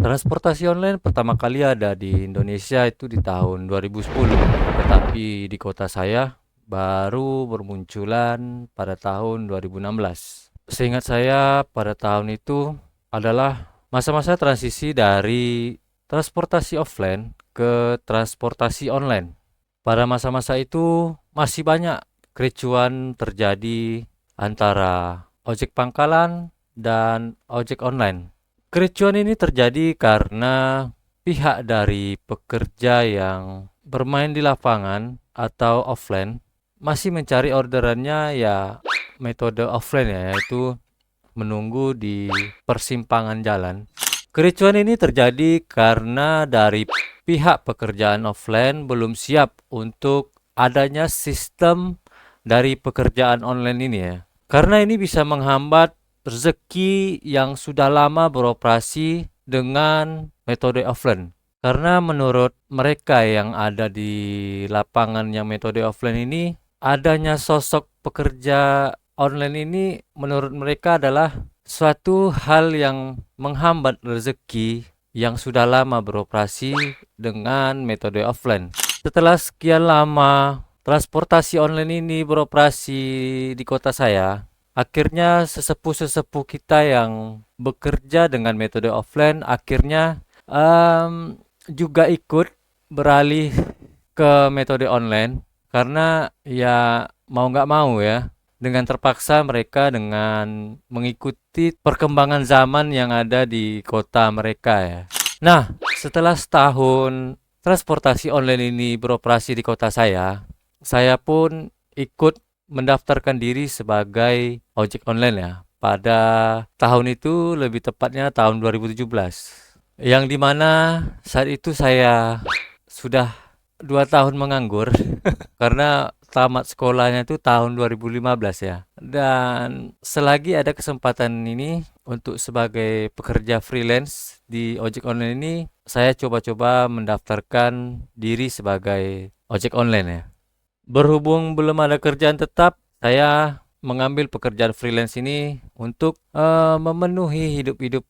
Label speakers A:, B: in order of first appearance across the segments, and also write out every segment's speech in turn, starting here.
A: Transportasi online pertama kali ada di Indonesia itu di tahun 2010, tetapi di kota saya baru bermunculan pada tahun 2016. Seingat saya pada tahun itu adalah masa-masa transisi dari transportasi offline ke transportasi online. Pada masa-masa itu masih banyak kericuan terjadi antara ojek pangkalan dan ojek online. Kericuan ini terjadi karena pihak dari pekerja yang bermain di lapangan atau offline masih mencari orderannya ya metode offline ya, yaitu menunggu di persimpangan jalan. Kericuan ini terjadi karena dari pihak pekerjaan offline belum siap untuk adanya sistem dari pekerjaan online ini ya. Karena ini bisa menghambat rezeki yang sudah lama beroperasi dengan metode offline. Karena menurut mereka yang ada di lapangan yang metode offline ini, adanya sosok pekerja online ini menurut mereka adalah suatu hal yang menghambat rezeki yang sudah lama beroperasi dengan metode offline. Setelah sekian lama transportasi online ini beroperasi di kota saya, akhirnya sesepuh-sesepuh kita yang bekerja dengan metode offline akhirnya juga ikut beralih ke metode online karena ya mau nggak mau ya, dengan terpaksa mereka dengan mengikuti perkembangan zaman yang ada di kota mereka ya. Nah, setelah setahun transportasi online ini beroperasi di kota saya pun ikut mendaftarkan diri sebagai ojek online ya. Pada tahun itu lebih tepatnya tahun 2017. Yang dimana saat itu saya sudah 2 tahun menganggur karena tamat sekolahnya itu tahun 2015 ya. Dan selagi ada kesempatan ini untuk sebagai pekerja freelance di ojek online ini, saya coba-coba mendaftarkan diri sebagai ojek online ya. Berhubung belum ada kerjaan tetap, saya mengambil pekerjaan freelance ini untuk memenuhi hidup-hidup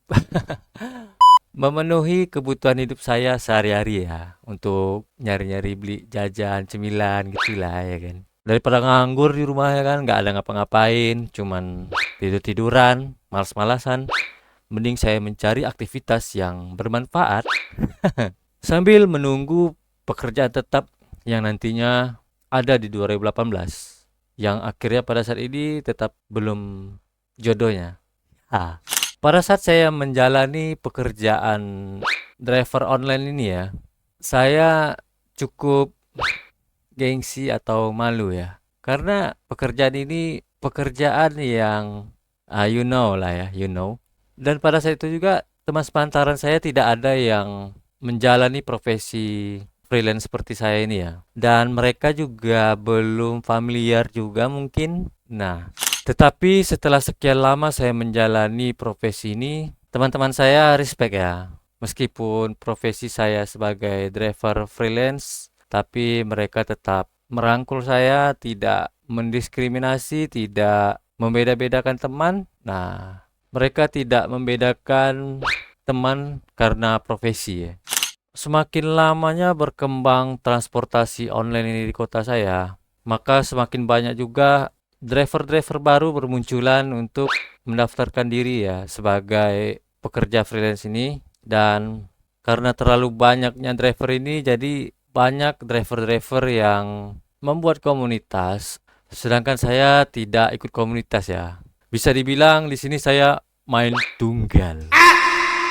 A: memenuhi kebutuhan hidup saya sehari-hari ya, untuk nyari-nyari beli jajan, cemilan gitulah ya kan. Daripada nganggur di rumah ya kan, nggak ada ngapa-ngapain, cuman tidur-tiduran, malas-malasan, mending saya mencari aktivitas yang bermanfaat sambil menunggu pekerjaan tetap yang nantinya ada di 2018, yang akhirnya pada saat ini tetap belum jodohnya. Pada saat saya menjalani pekerjaan driver online ini ya, saya cukup gengsi atau malu ya. Karena pekerjaan ini pekerjaan yang you know lah ya, you know. Dan pada saat itu juga teman sepantaran saya tidak ada yang menjalani profesi freelance seperti saya ini ya. Dan mereka juga belum familiar juga mungkin. Nah, tetapi setelah sekian lama saya menjalani profesi ini, teman-teman saya respect ya. Meskipun profesi saya sebagai driver freelance, tapi mereka tetap merangkul saya, tidak mendiskriminasi, tidak membeda-bedakan teman. Nah, mereka tidak membedakan teman karena profesi ya. Semakin lamanya berkembang transportasi online ini di kota saya, maka semakin banyak juga driver-driver baru bermunculan untuk mendaftarkan diri ya sebagai pekerja freelance ini. Dan karena terlalu banyaknya driver ini, jadi banyak driver-driver yang membuat komunitas, sedangkan saya tidak ikut komunitas ya. Bisa dibilang di sini saya main tunggal.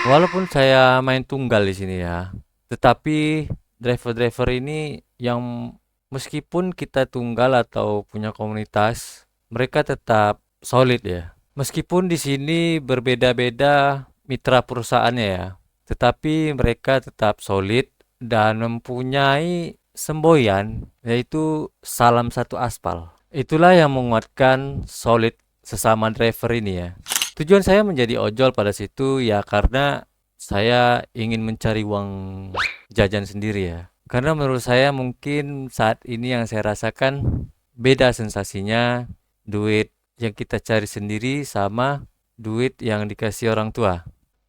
A: Walaupun saya main tunggal di sini ya, tetapi driver-driver ini yang meskipun kita tunggal atau punya komunitas, mereka tetap solid ya. Meskipun di sini berbeda-beda mitra perusahaannya ya, tetapi mereka tetap solid dan mempunyai semboyan, yaitu salam satu aspal. Itulah yang menguatkan solid sesama driver ini ya. Tujuan saya menjadi ojol pada situ ya karena saya ingin mencari uang jajan sendiri ya. Karena menurut saya mungkin saat ini yang saya rasakan beda sensasinya duit yang kita cari sendiri sama duit yang dikasih orang tua.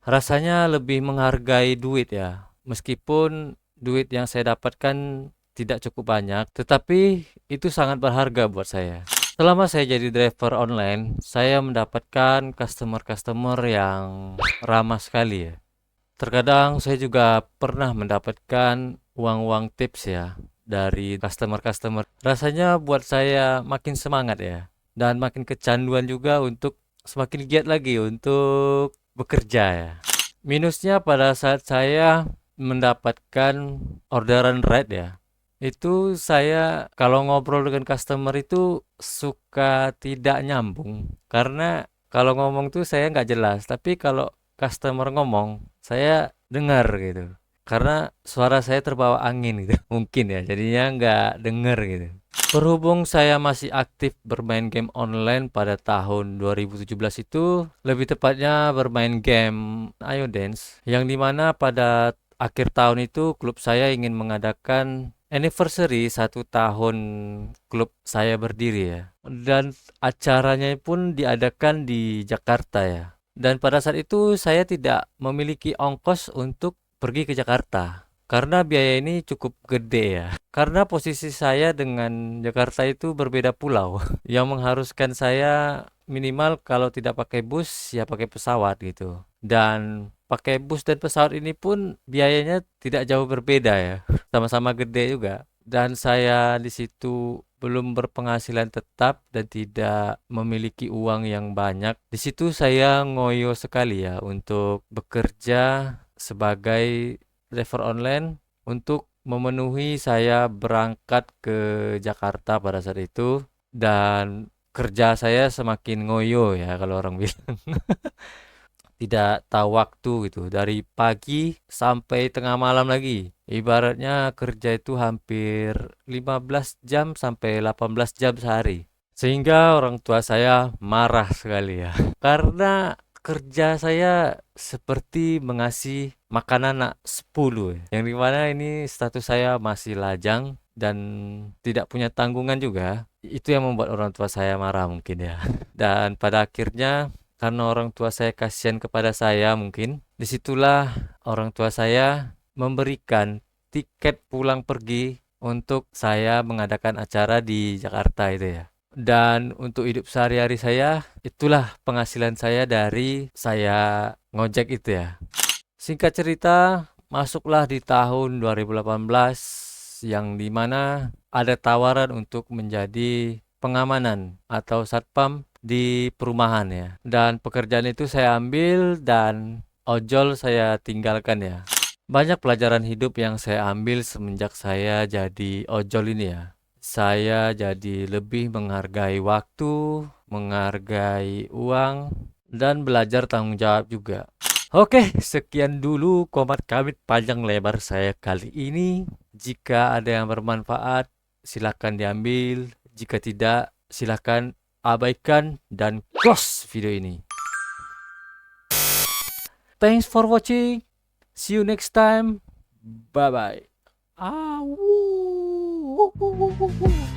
A: rasanya lebih menghargai duit ya. Meskipun duit yang saya dapatkan tidak cukup banyak, tetapi itu sangat berharga buat saya. Selama saya jadi driver online, saya mendapatkan customer-customer yang ramah sekali ya. Terkadang saya juga pernah mendapatkan uang-uang tips ya dari customer-customer. Rasanya buat saya makin semangat ya, dan makin kecanduan juga untuk semakin giat lagi untuk bekerja ya. Minusnya pada saat saya mendapatkan orderan ride ya, itu saya kalau ngobrol dengan customer itu suka tidak nyambung. Karena kalau ngomong tuh saya nggak jelas, tapi kalau customer ngomong, saya dengar gitu. Karena suara saya terbawa angin gitu, mungkin ya, jadinya nggak denger gitu. Berhubung saya masih aktif bermain game online pada tahun 2017 itu, lebih tepatnya bermain game Ayo Dance, yang dimana pada akhir tahun itu klub saya ingin mengadakan anniversary 1 tahun klub saya berdiri ya. Dan acaranya pun diadakan di Jakarta ya. Dan pada saat itu saya tidak memiliki ongkos untuk pergi ke Jakarta. Karena biaya ini cukup gede ya. Karena posisi saya dengan Jakarta itu berbeda pulau. Yang mengharuskan saya minimal kalau tidak pakai bus ya pakai pesawat gitu. Dan pakai bus dan pesawat ini pun biayanya tidak jauh berbeda ya. Sama-sama gede juga. Dan saya di situ belum berpenghasilan tetap dan tidak memiliki uang yang banyak. Di situ saya ngoyo sekali ya untuk bekerja sebagai driver online untuk memenuhi saya berangkat ke Jakarta pada saat itu, dan kerja saya semakin ngoyo ya kalau orang bilang. Tidak tahu waktu gitu dari pagi sampai tengah malam lagi. Ibaratnya kerja itu hampir 15 jam sampai 18 jam sehari. Sehingga orang tua saya marah sekali ya. Karena kerja saya seperti mengasih makan anak 10 ya. Yang dimana ini status saya masih lajang dan tidak punya tanggungan juga. Itu yang membuat orang tua saya marah mungkin ya. Dan pada akhirnya karena orang tua saya kasihan kepada saya mungkin, disitulah orang tua saya memberikan tiket pulang pergi untuk saya mengadakan acara di Jakarta itu ya. Dan untuk hidup sehari-hari saya, itulah penghasilan saya dari saya ngojek itu ya. Singkat cerita, masuklah di tahun 2018 yang dimana ada tawaran untuk menjadi pengamanan atau satpam di perumahan ya. Dan pekerjaan itu saya ambil dan ojol saya tinggalkan ya. Banyak pelajaran hidup yang saya ambil semenjak saya jadi ojol ini ya. Saya jadi lebih menghargai waktu, menghargai uang, dan belajar tanggung jawab juga. Oke, sekian dulu komat kamit panjang lebar saya kali ini. Jika ada yang bermanfaat, silakan diambil. Jika tidak, silakan abaikan dan close video ini. Thanks for watching. See you next time. Bye bye. Ah, woo, woo, woo, woo, woo.